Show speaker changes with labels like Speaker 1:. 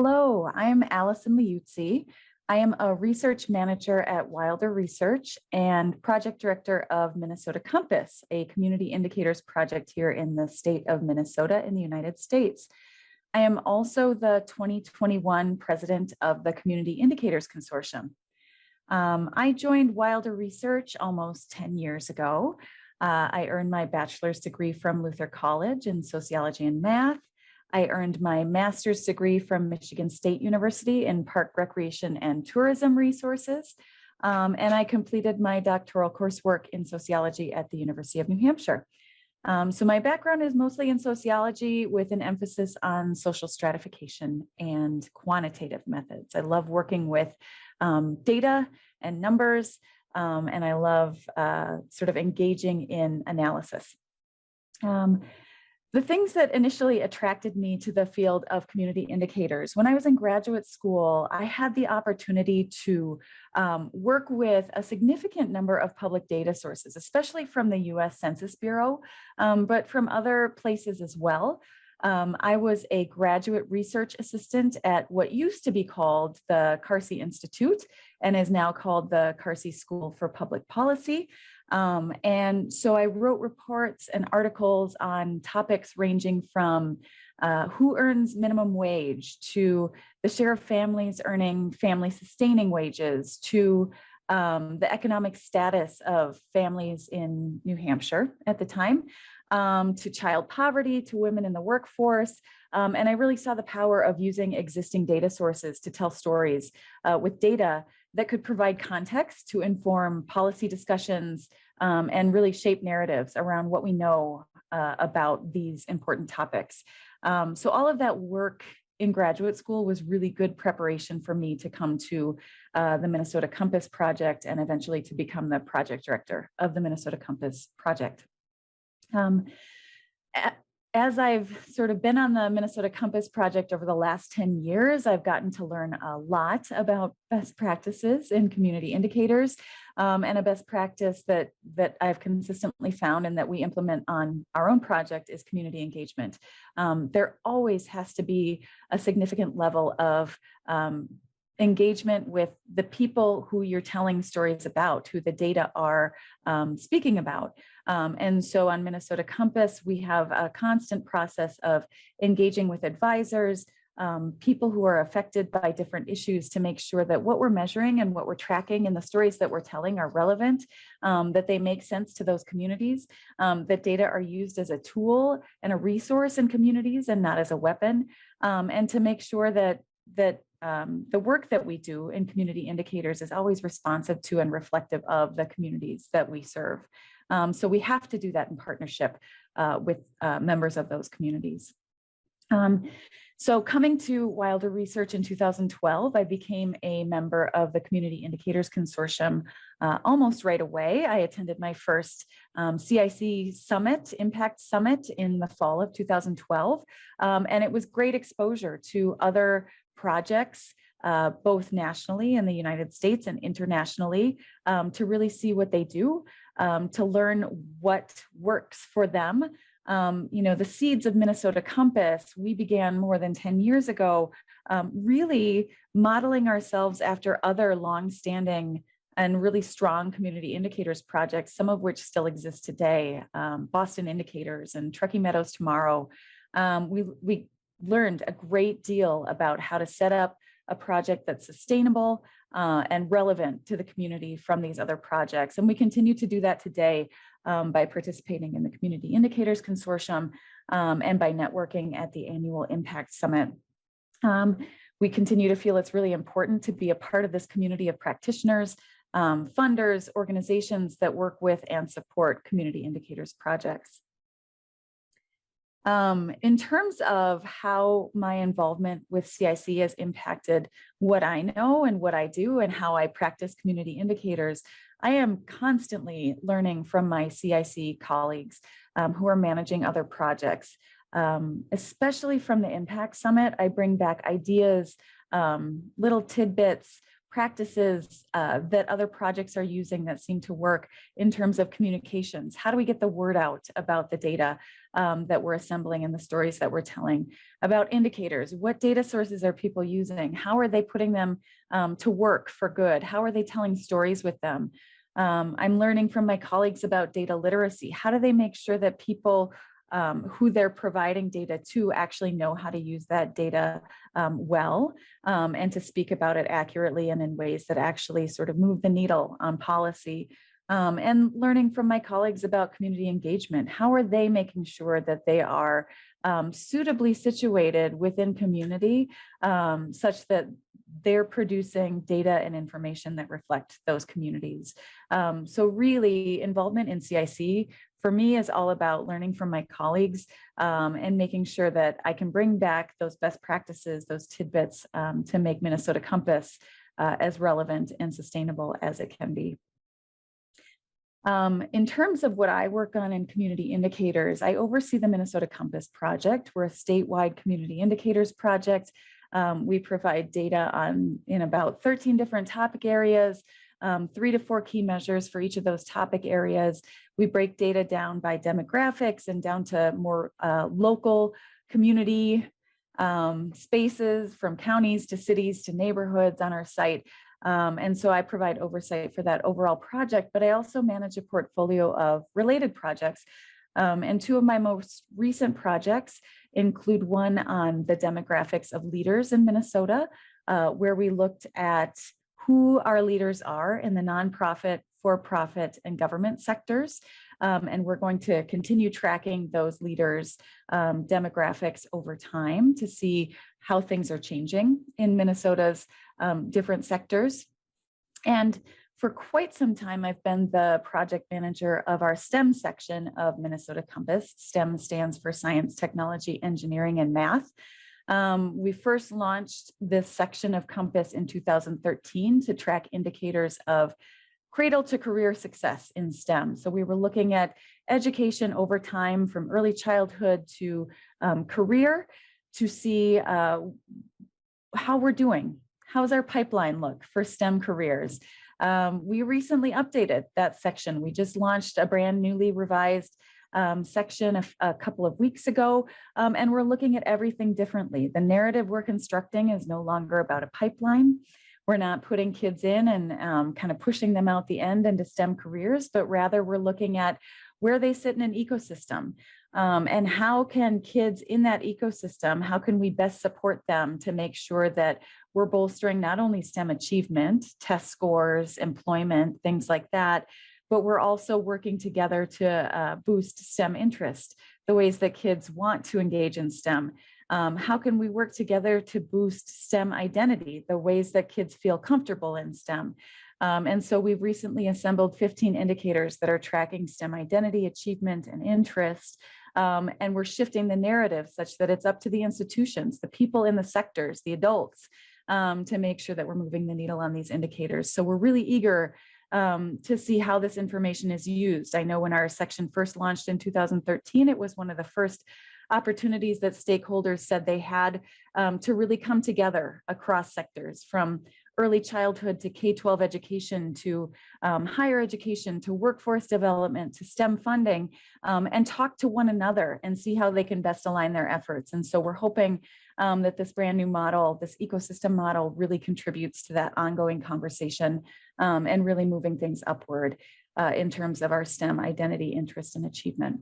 Speaker 1: Hello, I'm Allison Liuzzi. I am a research manager at Wilder Research and project director of Minnesota Compass, a community indicators project here in the state of Minnesota in the United States. I am also the 2021 president of the Community Indicators Consortium. I joined Wilder Research almost 10 years ago. I earned my bachelor's degree from Luther College in sociology and math. I earned my master's degree from Michigan State University in park recreation and tourism resources. And I completed my doctoral coursework in sociology at the University of New Hampshire. So my background is mostly in sociology with an emphasis on social stratification and quantitative methods. I love working with data and numbers, and I love sort of engaging in analysis. The things that initially attracted me to the field of community indicators, when I was in graduate school, I had the opportunity to work with a significant number of public data sources, especially from the US Census Bureau, but from other places as well. I was a graduate research assistant at what used to be called the CIC Institute and is now called the CIC School for Public Policy. And so I wrote reports and articles on topics ranging from who earns minimum wage to the share of families earning family sustaining wages to the economic status of families in New Hampshire at the time, to child poverty, to women in the workforce. And I really saw the power of using existing data sources to tell stories with data that could provide context to inform policy discussions and really shape narratives around what we know about these important topics. So all of that work in graduate school was really good preparation for me to come to the Minnesota Compass Project and eventually to become the project director of the Minnesota Compass Project. As I've sort of been on the Minnesota Compass Project over the last 10 years, I've gotten to learn a lot about best practices in community indicators, and a best practice that I've consistently found and that we implement on our own project is community engagement. There always has to be a significant level of engagement with the people who you're telling stories about, who the data are speaking about. And so on Minnesota Compass, we have a constant process of engaging with advisors, people who are affected by different issues to make sure that what we're measuring and what we're tracking and the stories that we're telling are relevant, that they make sense to those communities, that data are used as a tool and a resource in communities and not as a weapon, and to make sure that the work that we do in community indicators is always responsive to and reflective of the communities that we serve. So we have to do that in partnership with members of those communities. So coming to Wilder Research in 2012, I became a member of the Community Indicators Consortium almost right away. I attended my first CIC Summit, Impact Summit in the fall of 2012. And it was great exposure to other projects, both nationally in the United States and internationally, to really see what they do, to learn what works for them. The seeds of Minnesota Compass, we began more than 10 years ago, really modeling ourselves after other longstanding and really strong community indicators projects, some of which still exist today, Boston Indicators and Truckee Meadows Tomorrow. We learned a great deal about how to set up a project that's sustainable and relevant to the community from these other projects. And we continue to do that today by participating in the Community Indicators Consortium and by networking at the annual Impact Summit. We continue to feel it's really important to be a part of this community of practitioners, funders, organizations that work with and support community indicators projects. In terms of how my involvement with CIC has impacted what I know and what I do and how I practice community indicators, I am constantly learning from my CIC colleagues who are managing other projects, especially from the Impact Summit. I bring back ideas, little tidbits, practices that other projects are using that seem to work in terms of communications. How do we get the word out about the data that we're assembling and the stories that we're telling? About indicators, what data sources are people using? How are they putting them to work for good? How are they telling stories with them? I'm learning from my colleagues about data literacy. How do they make sure that people who they're providing data to actually know how to use that data well, and to speak about it accurately and in ways that actually sort of move the needle on policy. And learning from my colleagues about community engagement. How are they making sure that they are suitably situated within community such that they're producing data and information that reflect those communities? So really, involvement in CIC for me is all about learning from my colleagues and making sure that I can bring back those best practices, those tidbits to make Minnesota Compass as relevant and sustainable as it can be. In terms of what I work on in community indicators, I oversee the Minnesota Compass Project. We're a statewide community indicators project. We provide data in about 13 different topic areas, 3 to 4 key measures for each of those topic areas. We break data down by demographics and down to more local community spaces, from counties to cities to neighborhoods on our site. And so I provide oversight for that overall project, but I also manage a portfolio of related projects. And 2 of my most recent projects include one on the demographics of leaders in Minnesota, where we looked at who our leaders are in the nonprofit, for-profit, and government sectors. And we're going to continue tracking those leaders' demographics over time to see how things are changing in Minnesota's different sectors. And for quite some time, I've been the project manager of our STEM section of Minnesota Compass. STEM stands for Science, Technology, Engineering, and Math. We first launched this section of Compass in 2013 to track indicators of cradle to career success in STEM. So we were looking at education over time from early childhood to career to see how we're doing. How's our pipeline look for STEM careers? We recently updated that section. We just launched a brand newly revised section a couple of weeks ago, and we're looking at everything differently. The narrative we're constructing is no longer about a pipeline. We're not putting kids in and kind of pushing them out the end into STEM careers, but rather we're looking at where they sit in an ecosystem and how can kids in that ecosystem, how can we best support them to make sure that we're bolstering not only STEM achievement, test scores, employment, things like that, but we're also working together to boost STEM interest, the ways that kids want to engage in STEM. How can we work together to boost STEM identity, the ways that kids feel comfortable in STEM? And so we've recently assembled 15 indicators that are tracking STEM identity, achievement, and interest. And we're shifting the narrative such that it's up to the institutions, the people in the sectors, the adults, to make sure that we're moving the needle on these indicators. So we're really eager to see how this information is used. I know when our section first launched in 2013, it was one of the first opportunities that stakeholders said they had to really come together across sectors, from early childhood to K-12 education to higher education to workforce development to STEM funding, and talk to one another and see how they can best align their efforts. And so we're hoping that this brand new model, this ecosystem model, really contributes to that ongoing conversation and really moving things upward in terms of our STEM identity, interest, and achievement.